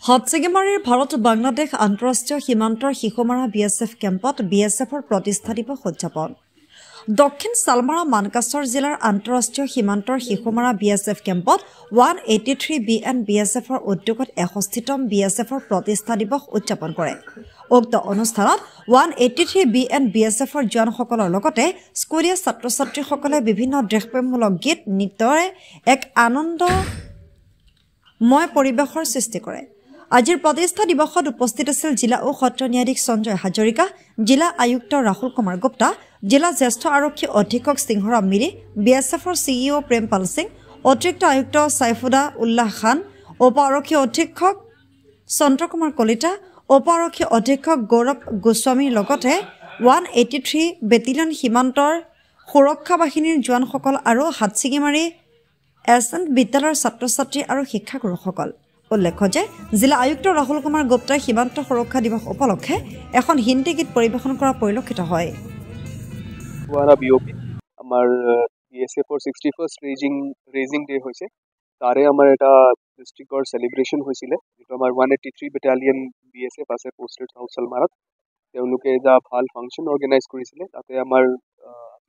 হাটছিগিমাৰীৰ ভাৰত বাংলাদেশ আন্তঃৰাষ্ট্ৰীয় সীমান্তৰ শিশুমাৰা BSF কেম্পত BSFৰ প্ৰতিষ্ঠা দিৱস উদযাপন। দক্ষিণ চালমাৰা মানকাছৰ জিলাৰ আন্তঃৰাষ্ট্ৰীয় সীমান্তৰ শিশুমাৰা BSF কেম্পত 183 BN BSFৰ উদ্যোগত 61তম BSFৰ প্ৰতিষ্ঠা দিৱস উদযাপন কৰে। উক্ত অনুষ্ঠানত 183 BN BSFৰ জোৱানসকলৰ লগতে স্কুলীয়া ছাত্ৰ-ছাত্ৰীসকলে বিভিন্ন দেশপ্ৰেমমূলক গীত নৃত্যৰে এক আনন্দময় পৰিৱেশৰ সৃষ্টি কৰে। আজিৰ প্ৰতিষ্ঠা দিৱসত উপস্থিত আছিল জিলা ও সত্ৰ ন্যায়াধীশ সঞ্জয় হাজৰিকা, জিলা আয়ুক্ত ৰাহুল কুমাৰ গুপ্তা, জিলা জ্যেষ্ঠ আৰক্ষী অধীক্ষক সিংহৰাম মিৰি, BSFৰ CEO প্ৰেমপাল সিং, অতিৰিক্ত আয়ুক্ত সাইফুদা উল্লাহ খান, উপ আৰক্ষী অধীক্ষক চন্দ্ৰ কুমাৰ কলিতা, উপ আৰক্ষী অধীক্ষক গৌৰৱ গোস্বামীৰ লগতে 183 বেটেলিয়ন সীমান্তৰ সুৰক্ষা বাহিনীৰ জোৱানসকল আৰু হাটছিগিমাৰী এছএন বিদ্যালয়ৰ ছাত্ৰ-ছাত্ৰী আৰু শিক্ষাগুৰুসকল। উল্লেখ্য যে জিলা আয়ুক্ত ৰাহুল কুমাৰ গুপ্তাই সীমান্ত সুৰক্ষা দিৱস উপলক্ষে এখন হিন্দী গীত পৰিৱেশন কৰা পৰিলক্ষিত হয়। আমাৰ BSFৰ 61st ৰেজিং ডে হৈছে, তাৰে আমাৰ এটা ডিষ্ট্ৰিক্টৰ চেলিব্ৰেশ্যন হৈছিলে, যিটো আমাৰ 183 বেটালিয়ন BSF আছে পোষ্টেড চাউথ চালমাৰাত। তেওঁলোকে এটা ভাল ফাংচন অৰ্গেনাইজ কৰিছিলে, তাতে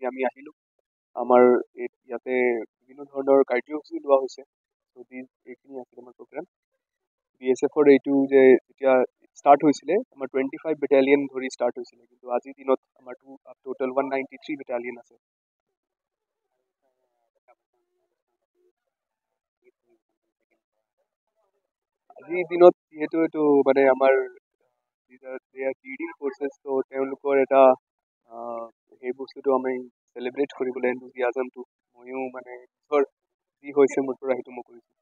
আমি আহিলোঁ। আমাৰ ইয়াতে বিভিন্ন ধৰণৰ কাৰ্যসূচী লোৱা হৈছে। এইখিনি আছিল আমাৰ প্ৰগ্ৰাম। BSFৰ এইটো যে যেতিয়া ষ্টাৰ্ট হৈছিলে, আমাৰ 25 বেটালিয়ন ধৰি ষ্টাৰ্ট হৈছিলে, কিন্তু আজিৰ দিনত আমাৰ টোটেল 193 বেটালিয়ন আছে। আজিৰ দিনত যিহেতু এইটো মানে আমাৰ লিডিং ফ'ৰ্চেছ, ত' তেওঁলোকৰ এটা সেই বস্তুটো আমি চেলিব্ৰেট কৰিবলৈ এনথুজিয়াজমটো ময়ো মানে নিজৰ যি হৈছে মোৰ পৰা সেইটো মই কৰিছোঁ।